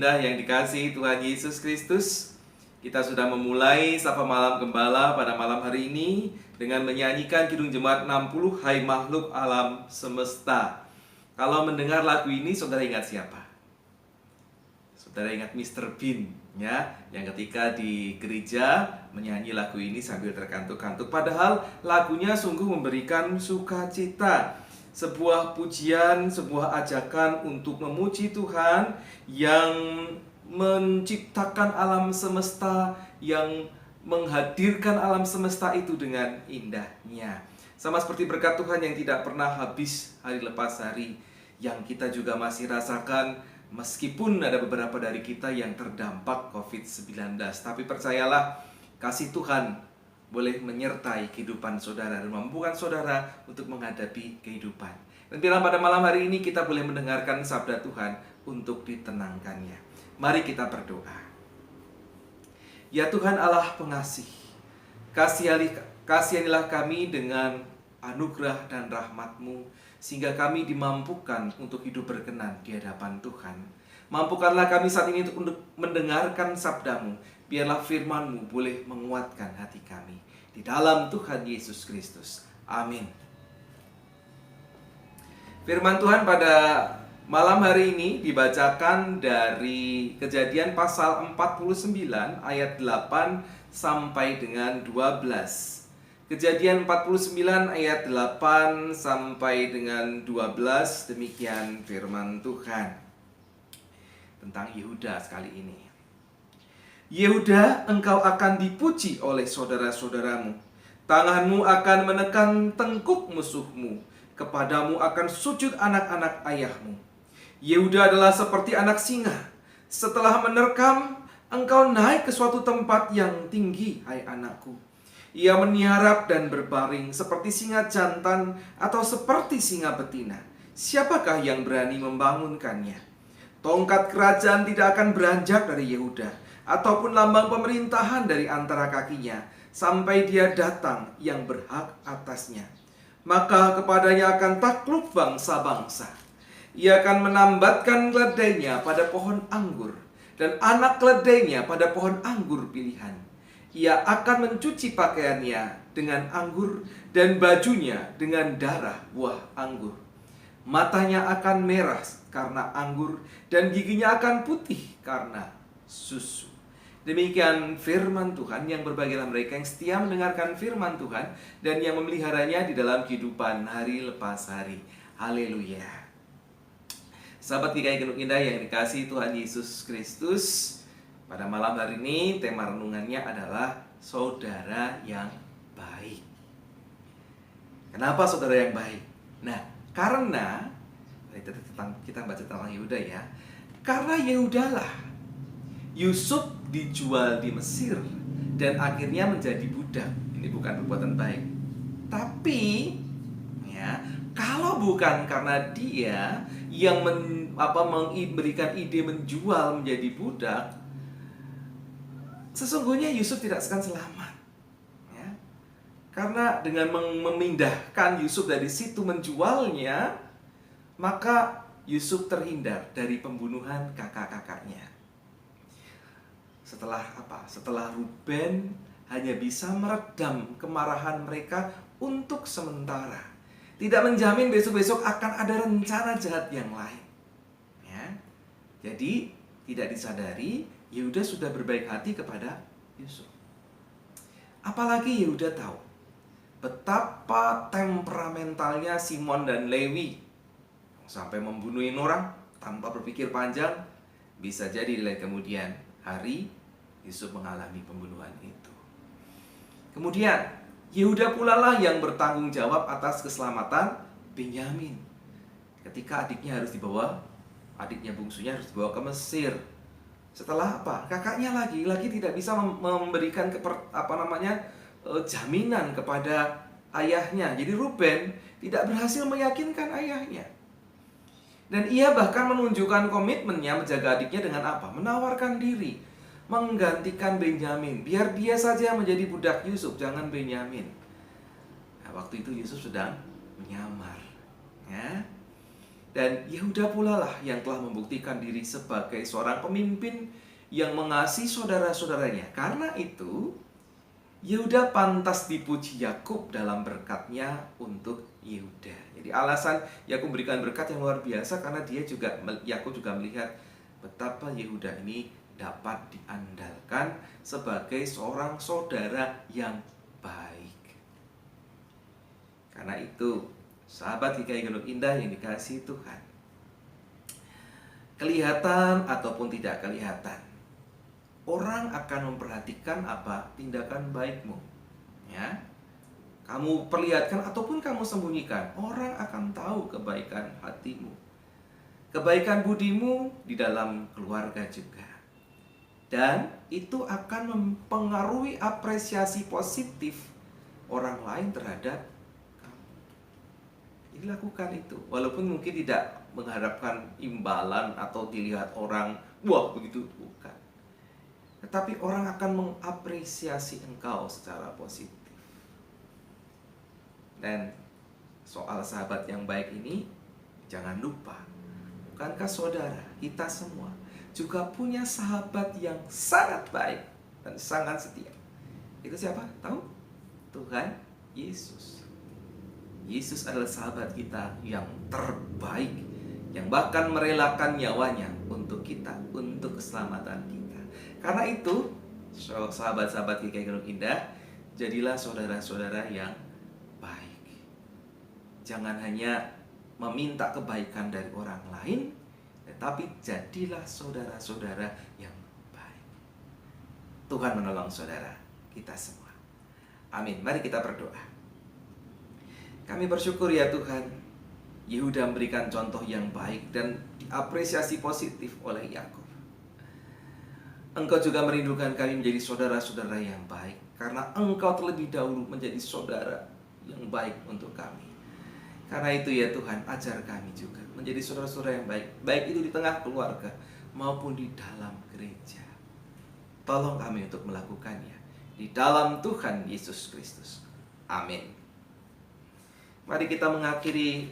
Indah yang dikasihi Tuhan Yesus Kristus. Kita sudah memulai Sapa Malam Gembala pada malam hari ini dengan menyanyikan Kidung Jemaat 60, Hai Makhluk Alam Semesta. Kalau mendengar lagu ini, saudara ingat siapa? Saudara ingat Mr. Bean, ya, yang ketika di gereja menyanyi lagu ini sambil terkantuk-kantuk. Padahal lagunya sungguh memberikan sukacita. Sebuah pujian, sebuah ajakan untuk memuji Tuhan yang menciptakan alam semesta, yang menghadirkan alam semesta itu dengan indahnya. Sama seperti berkat Tuhan yang tidak pernah habis hari lepas hari, yang kita juga masih rasakan meskipun ada beberapa dari kita yang terdampak COVID-19. Tapi percayalah, kasih Tuhan boleh menyertai kehidupan saudara dan memampukan saudara untuk menghadapi kehidupan. Dan biarlah pada malam hari ini kita boleh mendengarkan sabda Tuhan untuk ditenangkannya. Mari kita berdoa. Ya Tuhan Allah pengasih, kasihanilah kami dengan anugerah dan rahmat-Mu, sehingga kami dimampukan untuk hidup berkenan di hadapan Tuhan. Mampukanlah kami saat ini untuk mendengarkan sabda-Mu. Biarlah firman-Mu boleh menguatkan hati kami. Di dalam Tuhan Yesus Kristus. Amin. Firman Tuhan pada malam hari ini dibacakan dari Kejadian pasal 49 ayat 8 sampai dengan 12. Kejadian 49 ayat 8 sampai dengan 12. Demikian firman Tuhan tentang Yehuda sekali ini. Yehuda, engkau akan dipuji oleh saudara-saudaramu. Tanganmu akan menekan tengkuk musuhmu. Kepadamu akan sujud anak-anak ayahmu. Yehuda adalah seperti anak singa. Setelah menerkam, engkau naik ke suatu tempat yang tinggi, hai anakku. Ia meniarap dan berbaring seperti singa jantan atau seperti singa betina. Siapakah yang berani membangunkannya? Tongkat kerajaan tidak akan beranjak dari Yehuda, ataupun lambang pemerintahan dari antara kakinya, sampai dia datang yang berhak atasnya. Maka kepadanya akan takluk bangsa-bangsa. Ia akan menambatkan keledainya pada pohon anggur, dan anak keledainya pada pohon anggur pilihan. Ia akan mencuci pakaiannya dengan anggur, dan bajunya dengan darah buah anggur. Matanya akan merah karena anggur, dan giginya akan putih karena susu. Demikian firman Tuhan. Yang berbahagialah mereka yang setia mendengarkan firman Tuhan dan yang memeliharanya di dalam kehidupan hari lepas hari. Haleluya. Sahabat GKI Genduk Indah yang dikasihi Tuhan Yesus Kristus, pada malam hari ini tema renungannya adalah saudara yang baik. Kenapa saudara yang baik? Nah, karena kita baca tentang Yehuda ya. Karena Yehudalah Yusuf dijual di Mesir dan akhirnya menjadi budak. Ini bukan perbuatan baik. Tapi ya, kalau bukan karena dia yang memberikan ide menjual menjadi budak, sesungguhnya Yusuf tidak akan selamat. Ya. Karena dengan memindahkan Yusuf dari situ menjualnya, maka Yusuf terhindar dari pembunuhan kakak-kakaknya. Setelah apa? Setelah Ruben hanya bisa meredam kemarahan mereka untuk sementara. Tidak menjamin besok-besok akan ada rencana jahat yang lain. Ya. Jadi tidak disadari Yehuda sudah berbaik hati kepada Yusuf. Apalagi Yehuda tahu betapa temperamentalnya Simon dan Lewi, sampai membunuhin orang tanpa berpikir panjang. Bisa jadi di kemudian hari Yusuf mengalami pembunuhan itu. Kemudian Yehuda pula lah yang bertanggung jawab atas keselamatan Benyamin. Ketika adiknya bungsunya harus dibawa ke Mesir. Setelah apa? Kakaknya lagi tidak bisa memberikan jaminan kepada ayahnya. Jadi Ruben tidak berhasil meyakinkan ayahnya. Dan ia bahkan menunjukkan komitmennya menjaga adiknya dengan apa? Menawarkan diri menggantikan Benyamin. Biar dia saja menjadi budak Yusuf, jangan Benyamin. Nah, waktu itu Yusuf sedang menyamar. Ya. Dan Yehuda pula lah yang telah membuktikan diri sebagai seorang pemimpin yang mengasihi saudara-saudaranya. Karena itu, Yehuda pantas dipuji Yakub dalam berkatnya untuk Yehuda. Jadi alasan Yakub memberikan berkat yang luar biasa karena Yakub juga melihat betapa Yehuda ini dapat diandalkan sebagai seorang saudara yang baik. Karena itu, sahabat GKI Gunung Indah yang dikasihi Tuhan, kelihatan ataupun tidak kelihatan, orang akan memperhatikan apa tindakan baikmu. Ya, kamu perlihatkan ataupun kamu sembunyikan, orang akan tahu kebaikan hatimu, kebaikan budimu di dalam keluarga juga. Dan itu akan mempengaruhi apresiasi positif orang lain terhadap kamu. Jadi lakukan itu, walaupun mungkin tidak mengharapkan imbalan atau dilihat orang, wah begitu, bukan. Tetapi orang akan mengapresiasi engkau secara positif. Dan soal sahabat yang baik ini, jangan lupa, bukankah saudara, kita semua juga punya sahabat yang sangat baik dan sangat setia. Itu siapa? Tahu? Tuhan Yesus. Yesus adalah sahabat kita yang terbaik, yang bahkan merelakan nyawanya untuk kita, untuk keselamatan kita. Karena itu, sahabat-sahabat GKI Gunung Indah, jadilah saudara-saudara yang baik. Jangan hanya meminta kebaikan dari orang lain, tetapi jadilah saudara-saudara yang baik. Tuhan menolong saudara kita semua. Amin. Mari kita berdoa. Kami bersyukur ya Tuhan, Yehuda memberikan contoh yang baik dan diapresiasi positif oleh Yakub. Engkau juga merindukan kami menjadi saudara-saudara yang baik, karena Engkau terlebih dahulu menjadi saudara yang baik untuk kami. Karena itu ya Tuhan, ajar kami juga menjadi saudara-saudara yang baik, baik itu di tengah keluarga maupun di dalam gereja. Tolong kami untuk melakukannya di dalam Tuhan Yesus Kristus. Amin. Mari kita mengakhiri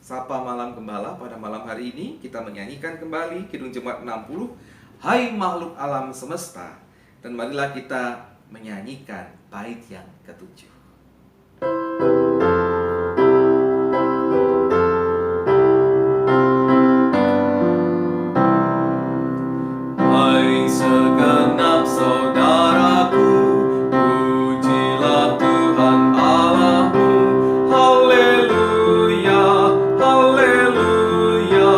Sapa Malam Gembala pada malam hari ini. Kita menyanyikan kembali Kidung Jemaat 60, Hai makhluk alam semesta. Dan marilah kita menyanyikan bait yang ketujuh. Segenap saudaraku, pujilah Tuhan Allahmu. Haleluya, haleluya.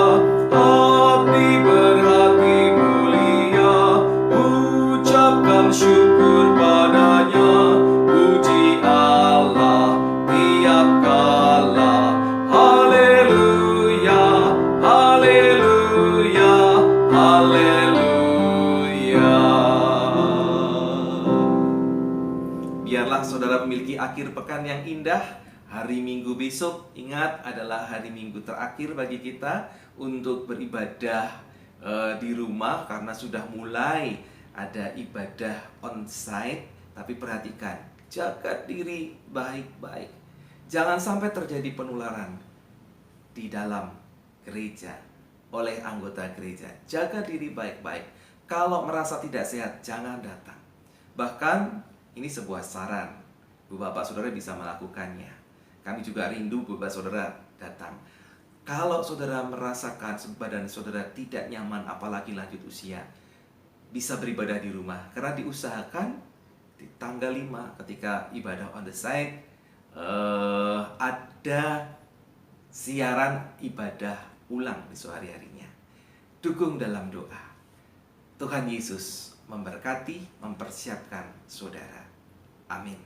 Hati berhati mulia, ucapkan syukur padanya. Puji Allah tiap kala. Haleluya, haleluya, haleluya. Biarlah saudara memiliki akhir pekan yang indah. Hari Minggu besok, ingat, adalah hari Minggu terakhir bagi kita untuk beribadah di rumah, karena sudah mulai ada ibadah onsite. Tapi perhatikan, jaga diri baik-baik. Jangan sampai terjadi penularan di dalam gereja oleh anggota gereja. Jaga diri baik-baik. Kalau merasa tidak sehat, jangan datang. Bahkan ini sebuah saran, Bu Bapak Saudara bisa melakukannya. Kami juga rindu Bu Bapak Saudara datang. Kalau saudara merasakan badan saudara tidak nyaman, apalagi lanjut usia, bisa beribadah di rumah. Karena diusahakan di tanggal 5 ketika ibadah on the site, ada siaran ibadah ulang di sehari-harinya. Dukung dalam doa. Tuhan Yesus memberkati, mempersiapkan saudara. Amin.